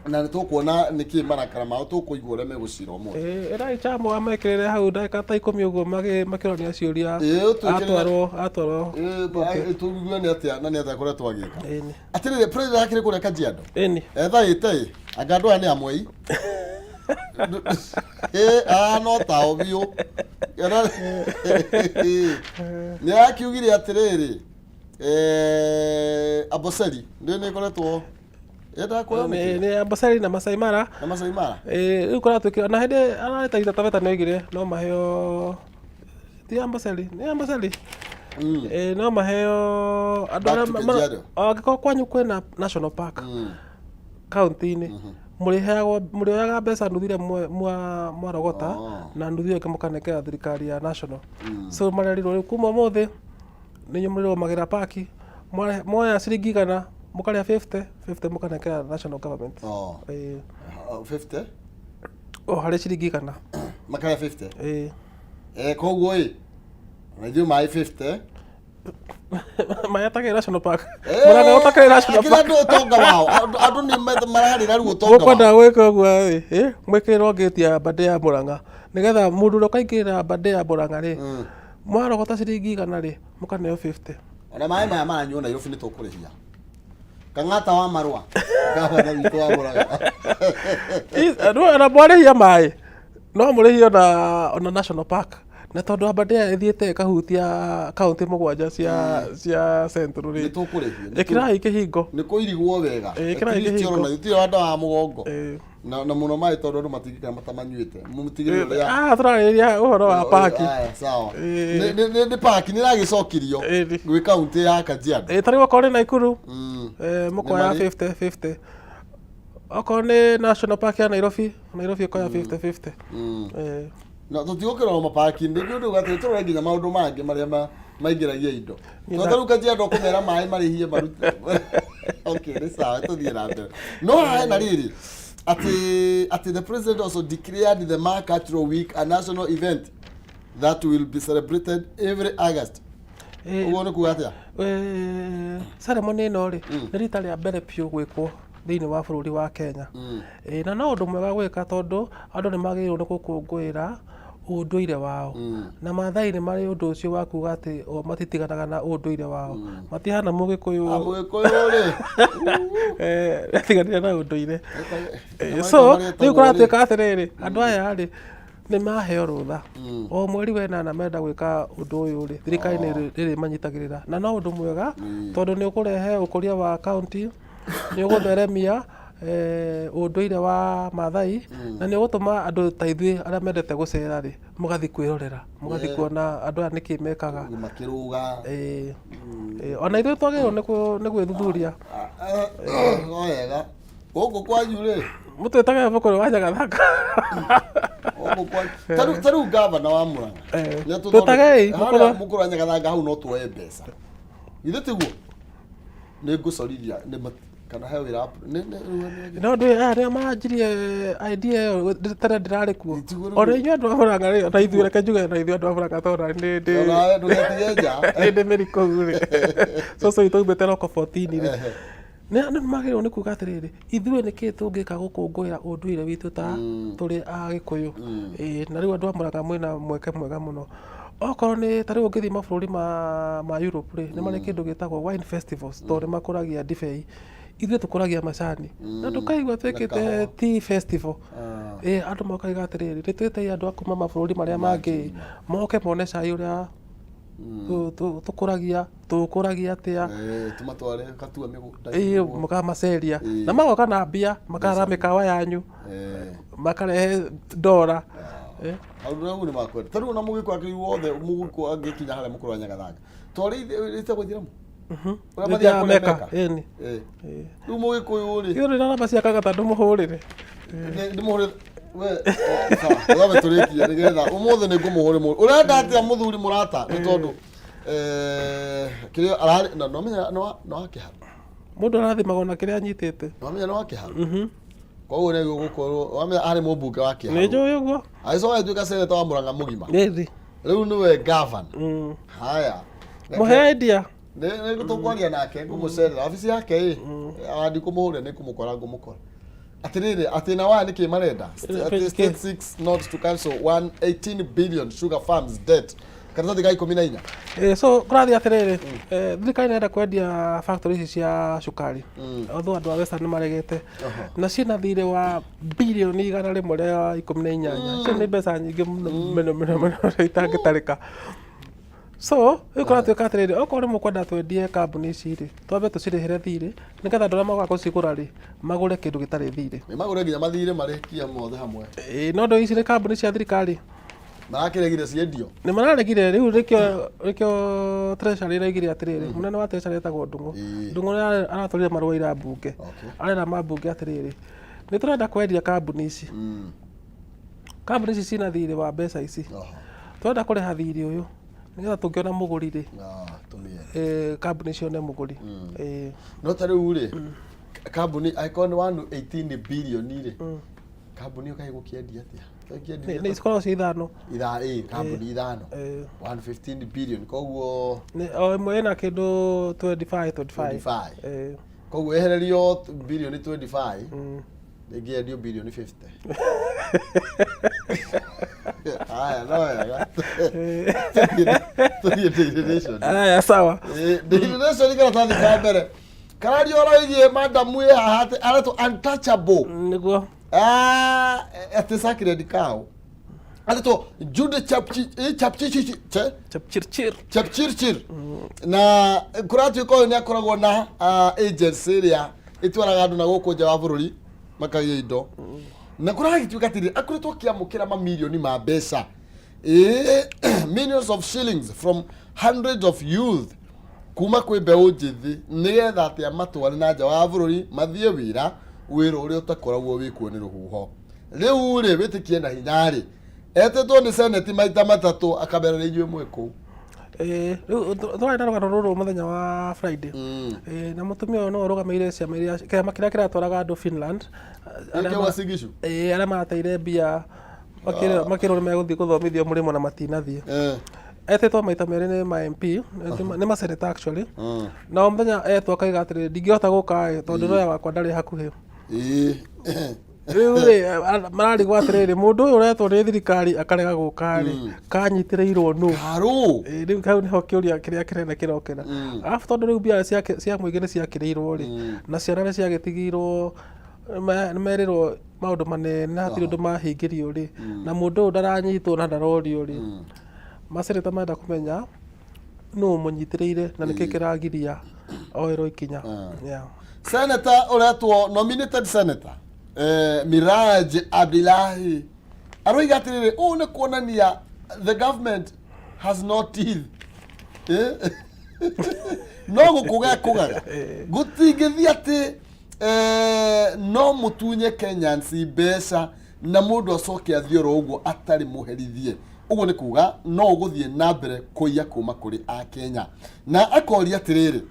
na nä tå kuona nä kä marakara mao tå kå igua å rä a megå cira å må ä chamo amekä rä re hau ndagä ta 10 å guo makä ronia ciå ria atwarwo tå igue nä atä na nä atä koretwo agä ka atä rä rä akä rä kå reka Kajiado ethaä te anga andå aya nä amwei no tao biå nä akiugire atä rä rä Amboseli nä koretwo nä Amboseli na Masai Mara rä u koratwä kä na hä ndä araretagia Taveta nä oigire no maheo ti Amboseli nä Amboseli no maheo andå arä angä korwo kwanyu kwä national park kaunti-inä må rä oyaga mbeca nuthu iria mwarogota na nuthu ä yo ä kä må kanengera thirikari ya national so marerirwo rä u kuma må thä nä inyuä må rä romagä ra paki moya ciringi 100 må karä a 50 må kanengera national government 50 harä ciringi 100 makarä 50 koguo ä na ithuä maä 50 mayatagä national park muranga utakare national park kila ndo tonga wao andu ni marari na ruo tonga ukwenda gwika guo mwikirwo ngetia bande ya Muranga nigetha mundu ro kaingirira bande ya Muranga ri mwarogota ciringi 100 ri mukaneo 50 ona mai maya manyu Nairobi ni tukurihia kang'ata wa marua gavana witu wa Muranga ana mwarihia mai no murihia ona national park na tondu Aberdare ithiite kahutia kaunti 7 cia central ri ikirai kihingo ni kuirigwo wega ikirai kihingo na itio andu a mugongo na muno mai tondu andu matigikana matamanyuite mutigire turariria uhoro wa parki sawa ni parki ni ragicokirio gwi kaunti ya Kajiado tari wakore Naikuru mukoya 50 oko ni national park ya Nairobi ikoya 50 na tutigukira mapaki ndi ndu gatwe turore nginya maundu mangi maria maingiragia indo tondũ Kajiado kumera mai marihie maruti okay ni sawa tuthie na mbere no na riri ati the president also declared the Ma Cultural Week a national event that will be celebrated every August uone kugatia ceremony no ri ni rita ria mbere piu gwikwo thiini wa bururi wa Kenya na no undu mwega gwika tondu andu ni magirwo ni gukungwira unduire wao na Maathai ni mari undu ucio wa kuga ati matitiganaga na unduire wao matihana Mugikuyu ri tiganire na unduire so riu kuratwika atiriri andu aya ri ni maheo rutha o mweri we nana menda gwika undu uyu ri thirikari ni riri manyitagirira na no undu mwega tondu ni ukurehe ukuria wa county ni ugutheremia unduire wa Maathai na ni ugutuma andu ta ithuĩ aria mendete gucera ri mugathi kwirorera mugathi kuona andu aya niki mekaga makiruga ona ithuĩ twagĩrĩirwo nĩ gwĩthuthuria wega guku kwanyu ri mutwĩtage Mũkũrũ wa Nyagathanga taru gavana wa Murang'a tutagei Mũkũrũ wa Nyagathanga hau no tuoye mbeca ithuĩ tiguo nĩ ngũcorithia kana he wira no ndu aria manjirie idea yo tere ndirari kuo ora inyu andu a Murang'a ri na ithuĩ reke njuge na ithuĩ andu a Murang'a tondu ndi meriko ri so itaumĩte roko 14 ri ni andu magĩrĩirwo nĩ kuga atĩrĩrĩ ithuĩ nĩkĩ tũngĩka gũkũngũĩra ũndũire witũ ta tũrĩ Agĩkũyũ na rĩu andũ a Murang'a mwĩna mweke mwega mũno okorwo nĩ ta rĩu ũngĩthiĩ mabũrũri ma Europe rĩ nĩ marĩ kĩndũ gĩtagwo wine festivals tondũ nĩ makũragia ndibei ithuĩ tũkũragia macani na ndũkaigua twĩkĩte tea festival andũ makaiga atĩrĩrĩ nĩ twĩtei andũ a kuma mabũrũri marĩa mangĩ moke mone cai ũrĩa tũkũragia atĩa tumatware katua mĩgũnda mũkamaceria na magoka na mbia makara mĩkawa yanyu makarehe ndora andu nau nĩ makwenda tarĩu ona Mũgĩkũyũ akĩrĩ wothe Mũgĩkũyũ angĩkinya harĩa Mũkũrũ wa Nyagathanga twarĩ ĩtagwo Ithĩramu ũrĩa mathiaga meka rĩu Mũgĩkũyũ rĩ rĩu nĩ namba cia kagata ndũmũhũrĩre ndĩmũhũrĩre we turikia nigetha umuthi ni ngumuhuri mu urenda atia muthuri murata ni tondu kirio arari no menya no akiha mundu arathimagwo na kiria anyitite no menya no akiha koguo ni gukorwo wamenya ari mubunge wa kiha ni njui uguo aico atuika seneta wa Murang'a mugima nithi riu niwe governor haya muhe idea ne gutukwaria nake ngumucerera ofisi yake andi kumuhuria ni kumukora ngumukora atiriri atina wa niki marenda state 6 not to cancel 118 billion sugar farms debt karatathi ga 14 so kurathi atiriri thirikari nenda kwendia factory ici cia cukari although andu a Western nimaregete na ciina thirĩ wa bilioni 118 icio nĩ mbeca nyingĩ mũno itangĩtarĩka. So ikuratuika atiriri okorwo mukwenda twendie kambuni ici ri twambe tucirĩhĩre thirĩ nigetha andũ arĩa magoka gũcigũra ri magũre kĩndũ gĩtarĩ thirĩ magũre nginya mathirĩ marĩkia mothe hamwe no ndũ ici nĩ kambuni cia thirikari marakiregire ciendio nĩ mararegire rĩu rĩkĩo treasury ĩraigire atiriri munene wa treasury etagwo Ndung'u aratwarire marũa ira mbunge arera mambunge atiriri nĩ tũrenda kwendia kambuni ici cina thirĩ wa mbeca ici twenda kũrĩha thirĩ ũyũ nigetha tũngĩona mũgũri rĩ kambuni cione mũgũri no ta rĩu rĩ kambuni akorwo nĩ 18 billion rĩ kambuni ũkaĩ gũkĩendia atĩa nĩ cikoragwo ci ithano kambuni ithano 115 billion koguo o ĩmwe ĩna kĩndũ 25 koguo ehererio billion 25 ĩngĩendio billion 50 haya no wega haya sawa declaration karatathi ka mbere karario roigie madamu ya hate arato untouchable niguo ati sacred cow arato Jude Chapchirchir na kuratu ko ni akoragwo na agency iria itwaraga andu na guku nja wa bururi makagia indo na kuragituika tiri akuritwo kiamukira mamilioni ma mbeca millions of shillings from hundreds of youth kuma kwi mbeũ njithi nigetha atia amatware na nja wa bururi mathie wira uria utakoragwo wikuo ni ruhuho riu ri witikie na hinya ri etetwo ni senate maita matatu akaberera ijue mweko riu twari na rugano ruru muthenya wa Friday na mutumia uyu no rugameire ciama iria kiama kiria kiratwaraga andu Finland aria marateire mbia makirwo meguthii guthomithio murimo na matinathie etetwo maita meri ni ma MP ni ma senate actually na o muthenya etwo akaiga atiri ndingihota guka tondu roya wakwa ndari hakuhi riu mararigwo atiriri mundu uyu uretwo ni thirikari akarega guka ri kanyitiriirwo nu riu kau niho kiuria kiria kirenda kirokera alafu tondu riu mbia cia muingi ni ciakirirwo ri na ciana ni ciagitigirwo merirwo maundu manene hatiri undu mahingirio ri na mundu uyu ndaranyitwo na ndarorio ri masereta menda kumenya no munyitiriire na niki kiragiria oero ikinya senator uretwo nominated senator Miraj Abdullahi aroiga atiriri ni kuonania the government has no teeth no gukugaga gutingithii ati no mutunye Kenyans mbeca na mundu acoke athioro uguo atari muherithie uguo ni kuga no guthie na mbere kuiya kuma kuri a Kenya na akoria atiriri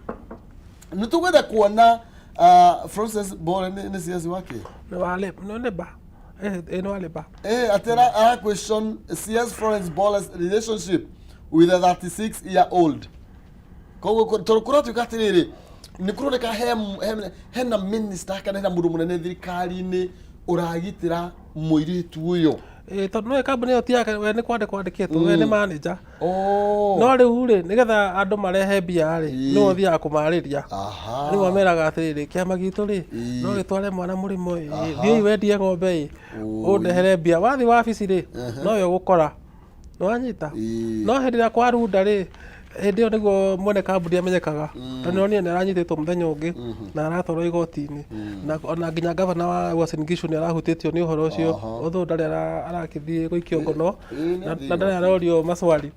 nitugwenda kuona Francis Bole ni siasi wake no wale atera question CS Florence Bole's relationship with a 36-year-old kogo torokura tukatiriri ni kuroneka hena minister kana hena mundu munene thirikari-ini uragitira muiritu uyo tondu no kambuni yo tiake we ni kwandikitwo we ni manager no riu ri nigetha andu marehe mbia ri no thia kumariria riu ameraga atiriri kiama gitu ri no gitware mwana murimo thii wendie ng'ombe undehere mbia wathi wabici ri no yo gukora no wanyita no hindira kwa runda ri hindi yo niguo mwene kambuni amenyekaga tondu ni aranyititwo muthenya ungi na aratwarwo igoti-ini na ona nginya gavana wa Uasin Gishu ni arahutitio ni uhoro ucio although ndari arakithie guikio ngono na ndari arorio maswali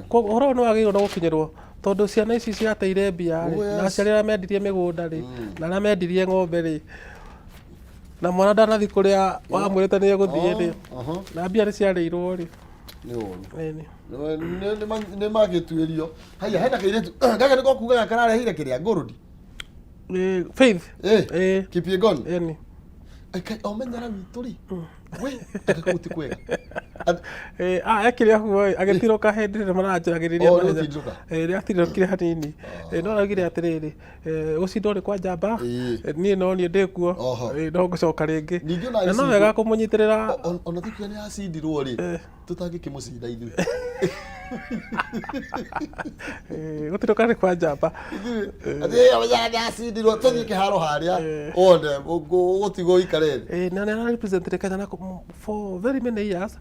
koguo uhoro no agirwo no gukinyirwo tondu ciana ici ciateire mbia na aciari aria mendirie migunda ri na aria mendirie ng'ombe ri na mwana ndanathi kuria wamwirite ni eguthie ri na mbia ni ciarĩirwo ri nĩ ũru nĩ magĩtuĩrio haya hena kairĩtu gaka nĩko kugaga karareheire kĩrĩa Gold Faith Kipyegon omenyera witũ rĩ we akakuti kwega ekire huo agĩtirũka hĩndĩ ĩrĩa maranjagĩrĩria rĩrĩa atirũkire hanini no araugire atĩrĩrĩ gũcindwo nĩ kwa njamba niĩ no niĩ ndĩkuo no ngũcoka rĩngĩ na no wega kũmũnyitĩrĩra ona tukiuga nĩ acindirwo rĩ tũtangĩkĩmũcinda ithuĩ gũtirũka nĩ kwa njamba nĩ acindirwo tũthiĩ kĩharo harĩa one gũtigwo ikare na nĩ ararepresentire Kenya for very many years.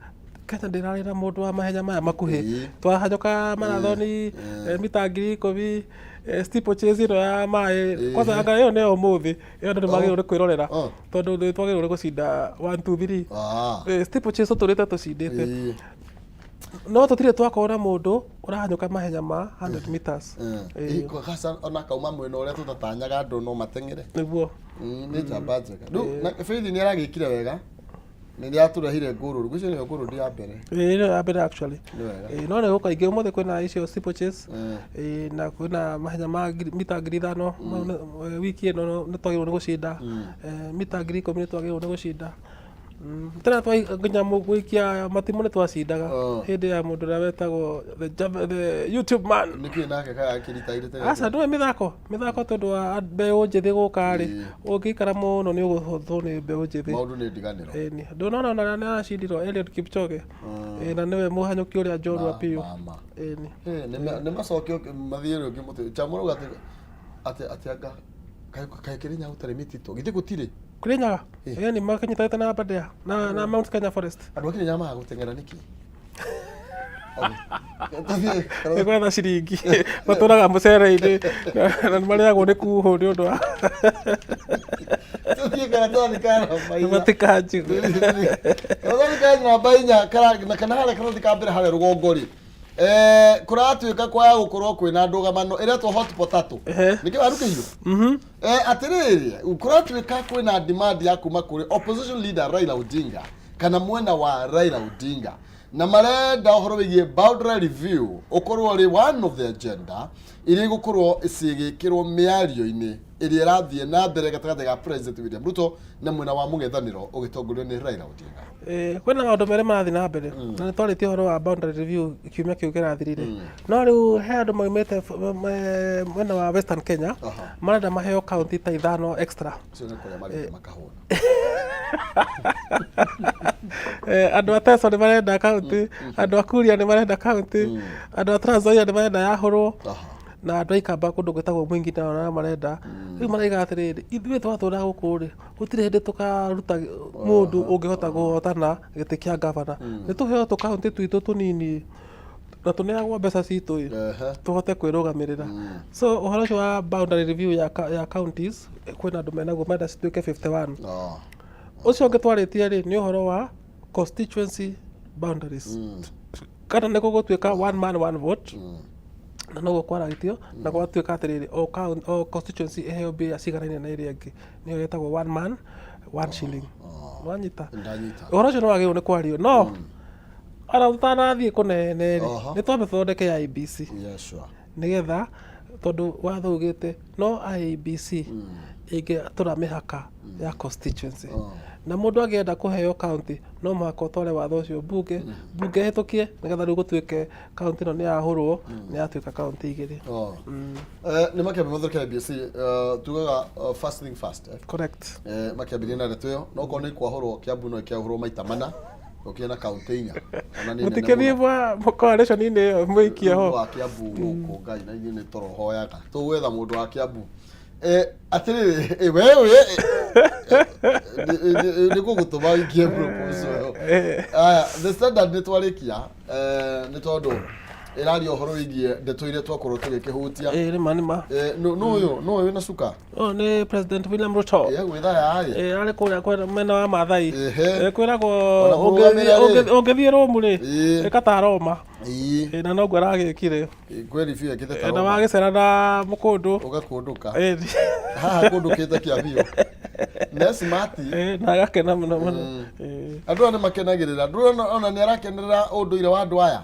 Kenya ndĩrarĩ na mũndũ wa mahenya maya makuhĩ twahanyoka marathoni mita 10,000 steeplechase ĩno ya maĩ kwanza anga ĩyo nĩ ũmũthĩ ĩyo ndĩ magĩrĩirwo nĩ kwĩrorera tondũ nĩ twagĩrĩirwo nĩ gũcinda 1 2 3 steeplechase tũrĩte tũcindĩte no tũtirĩ twakona mũndũ ũrahanyũka mahenya ma 100 meters hasa ona kauma mwena ũrĩa tũtatanyaga andũ no mateng'ere nĩguo nĩ njamba njega rĩu na Faith nĩ aragĩkire wega nĩ atũrehire Gold gũcio nĩyo Gold ya mbere nĩyo ya mbere actually no nĩ gũkaingĩ ũmũthĩ kwĩna icio steeplechase na kwĩna mahenya ma mita 5,000 wiki ĩno nĩ twagĩrĩirwo nĩ gũcinda mita 10,000 nĩ twagĩrĩirwo nĩ gũcinda tena nginya gũikia matimũ nĩ twacindaga hĩndĩ ya mũndũ ũrĩa wetagwo the YouTube man nĩkĩ nake kagakĩritairĩte aca ndũĩ mĩthako tondũ wa mbeũ njĩthĩ gũka rĩ ũngĩikara mũno nĩ ũgũthwo nĩ mbeũ njĩthĩ maũndũ nĩ ndiganĩro ndũnona ona nĩ aracindirwo Eliud Kipchoge na nĩwe mũhanyũki ũrĩa njorua biũ nĩ macokio mathiĩ rĩngĩ mũtĩ chamũrauga atĩ anga kaĩ Kĩrĩnyaga gũtarĩ mĩtitũ githĩ gũtirĩ Kĩrĩnyaga nĩ makanyitĩte na Aberdare na Mount Kenya Forest andũ a Kĩrĩnyaga maga gũteng'era nĩkĩ nĩ gwetha ciringi matũraga mũcere-inĩ na nĩ marĩagwo nĩ kuhũ nĩ ũndũ wa matikanjigũ namba 4 kana harĩa karathi ka mbere harĩa rũgongo rĩ kũratuĩka kwaya gũkorwo kwĩna ndũgamano ĩrĩa twa hot potato nĩkĩ warukĩirwo atĩrĩrĩ kũratuĩka kwĩna demand ya kuma kũrĩ opposition leader Raila Odinga kana mwena wa Raila Odinga na marenda ũhoro wĩgiĩ boundary review ũkorwo rĩ one of the agenda iria igũkorwo cigĩkĩrwo mĩario-inĩ ĩrĩa ĩrathiĩ na mbere gatagatĩ ga President William Ruto na mwena wa mũng'ethanĩro ũgĩtongorio nĩ Raila Odinga kwĩna maũndũ merĩ marathiĩ na mbere na nĩ twarĩtie ũhoro wa boundary review kiumia kĩu kĩrathirire no rĩu he andũ maumĩte mwena wa Western Kenya marenda maheo kaunti ta 5 extra andũ a Teso nĩ marenda kaunti andũ a Kuria nĩ marenda kaunti andũ a Trans Nzoia nĩ marenda yahũrwo na andũ a Ikamba kũndũ gwĩtagwo Mwingi nao marenda rĩu maraiga atĩrĩrĩ ithuĩ twatũra gũkũ rĩ gũtirĩ hĩndĩ tũkaruta mũndũ ũngĩhota kũhotana gĩtĩ kĩa gavana nĩ tũheo tũkaunti twitũ tũnini na tũneagwo mbeca citũ tũhote kwĩrũgamĩrĩra so ũhoro ũcio wa boundary review ya counties kwĩna andũ menaguo marenda cituĩke 51 ũcio ũngĩ twarĩtie rĩ nĩ ũhoro wa constituency boundaries kana nĩ gũgũtuĩka one man one vote na no gwaragĩtio na gwatuĩka atĩrĩrĩ o constituency ĩheo mbia ciganaine na ĩrĩa ĩngĩ nĩyo ĩtagwo one man one shilling wanyita ũhoro ũcio nĩ wagĩrĩirwo nĩ kwario no ara tũtanathiĩ kũnene rĩ nĩ twambe tũthondeke ya IEBC nĩgetha tondũ watho ugĩte no IEBC ĩngĩatũra mĩhaka ya constituency na mũndũ angĩenda kũheo county no mũhaka ũtware watho ũcio bunge hetũkie nĩgetha rĩu gũtuĩke county ĩno nĩ yahũrwo nĩ yatuĩka county igĩrĩ nĩ makĩambia mathondeka IEBC tugaga first thing first correct makĩambĩrĩria na ndeto ĩyo no okorwo nĩ kwahũrwo Kiambu no ĩkĩahũrwo maita mana ũkĩona na kaunti 4 mũtikĩthiĩ mwa coalition-inĩ ĩyo mũikie ho wa Kiambu gũkũ Ngai na ithuĩ nĩ tũrohoyaga tũgwetha mũndũ wa Kiambu atĩrĩrĩ wewe nĩ gũgũtũma wikie proposal the standard nĩ twarĩkia nĩ tondũ ĩraria ũhoro wĩgiĩ ndeto iria twakorwo tũgĩkĩhutia nĩma no ũyũ na cuka nĩ President William Ruto arĩ kũrĩa mwena wa Maathai kwĩragwo ũngĩthiĩ Rũmu rĩ ĩka ta Roma na noguo aragĩkire na wagĩcera na mũkũndũ ũgakũndũka haha kũndũkĩte Kiambu nĩ smart na agakena mũno andũ nĩ makenagĩrĩra andũ ona nĩ arakenerera ũndũire wa andũ aya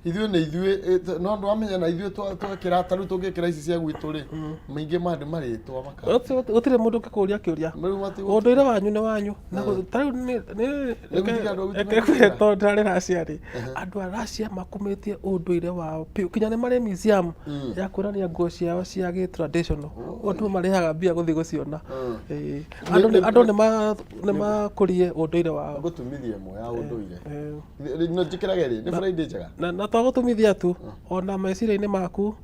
ithuĩ nĩ ithuĩ no andũ amenya na ithuĩ twekĩra tarũ tũngĩkĩra ici cia gwitũ rĩ maingĩ mandũ marĩtwa maka gũtirĩ mũndũ ũkakũria kĩũria ũndũire wanyu nĩ wanyu na tarũ nĩ tondũ ndarĩ Russia rĩ andũ a Russia makumĩtie ũndũire wao kinya nĩ marĩ museum ya kuonania nguo ciao cia gĩ-traditional andũ marĩhaga mbia gũthiĩ gũciona andũ nĩ makũrie ũndũire wao gũtumithia ĩmwe ya ũndũire nĩ njĩkĩrage rĩ nĩ Friday njega na to gũtumithia tu ona meciria-inĩ maku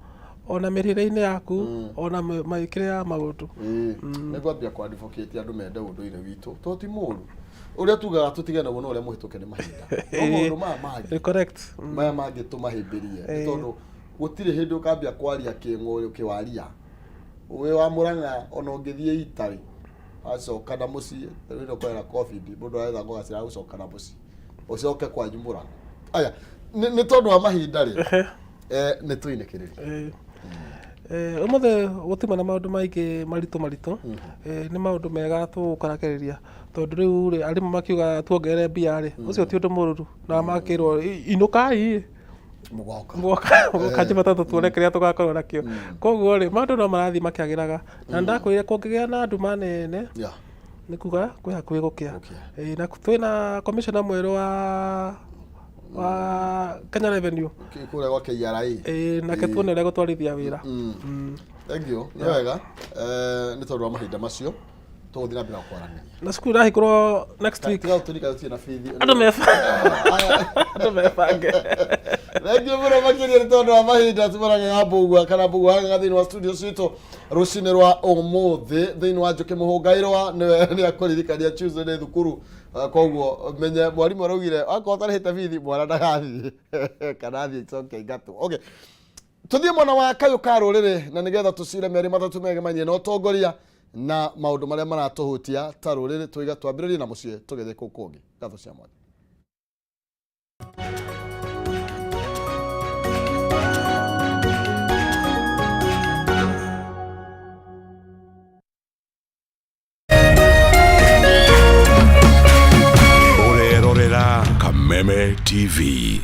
ona mĩrĩre-inĩ yaku ona mĩkĩre ya maũndũ nĩ kwambia ku advocate andũ mende ũndũire witũ to ti mũru ũrĩa tugaga tũtige naguo no ũrĩa mũhĩtũke nĩ mahinda no maũndũ maya mangĩ correct maya mangĩ tũmahĩmbĩrie tondũ gũtirĩ hĩndĩ ũkambia kwaria kĩng'ũrĩ kĩwaria ũwe wa Mũrang'a ona ũngĩthiĩ itarĩ acoka na mũciĩ rĩu kwera covid mũndũ aretha gũgacira gũcoka na mũciĩ ũcoke kwanyu Mũrang'a aya nĩ tondũ wa mahinda rĩ nĩ twinĩkĩrĩria ũmũthĩ gũtima na maũndũ maingĩ maritũ nĩ maũndũ mega tũkũrakĩrĩria tondũ rĩu rĩ arimũ makiuga tuongerere mbia rĩ ũcio ti ũndũ mũrũru na makĩrwo inũkai mũgoka Jumatatũ tuone kĩrĩa tũgakorwo nakĩo koguo rĩ maũndũ no marathiĩ makĩagĩraga na ndakwĩrire kũngĩgĩa na nduma nene nĩ kuga kwĩ hakuhĩ gũkĩa na twĩna commissioner mwerũ wa Kenya Revenue kule kwa KRA nake tuone ũrĩa gũtwarithia wĩra thank you nĩ wega nĩ tondũ wa mahinda macio tũgũthiĩ na mbere kwaranĩria na cukuru irahingũrwo next week andũ mebange thank you mũno makĩria nĩ tondũ wa mahinda tũmaraga Mbũgua kana Mbũgua thĩinĩ wa studio citũ rũcinĩ rwa ũmũthĩ thĩinĩ wa Njũkĩ Mũhũngaĩrwa nĩ akũririkania Tuesday nĩ thukuru koguo menye mwarimũ araugire akorwo ũtarĩhĩte bithi mwana ndagathiĩ kana athiĩ icoke ingatwo okay tuthiĩ mwena wa kayũ ka rũrĩrĩ na nĩgetha tũcire merĩ matatũ megemainie na ũtongoria na maũndũ marĩa maratũhutia ta rũrĩrĩ tũiga twambĩrĩrie na mũciĩ tũgĩthiĩ kũu kũngĩ ngatho cia mwanya Kameme TV.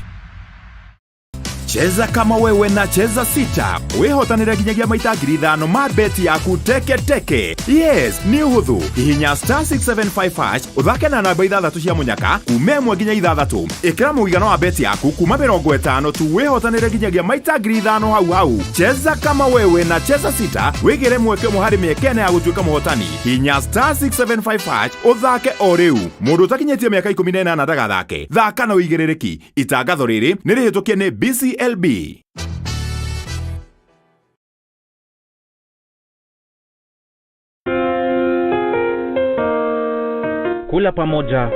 Cheza kama wewe na cheza sita. Wehotanire nginyagia maita 5,000 ma beti yaku teke. Yes, ni uhuthu. Hihinya *675# uthake na namba 6 cia munyaka umemwe nginya 6. Ikira muigano wa beti yaku kuma 50 tu wehotanire nginyagia maita 5,000 hau. Cheza kama wewe na cheza sita. Wigire mweke muhari miekene ya gutuika muhotani. Hihinya *675# uthake o riu. Mundu utakinyetie miaka 18 ndagathake. Thaka na uigiririki. Itangatho riri ni rihitukie ni BCLB. Kula pamoja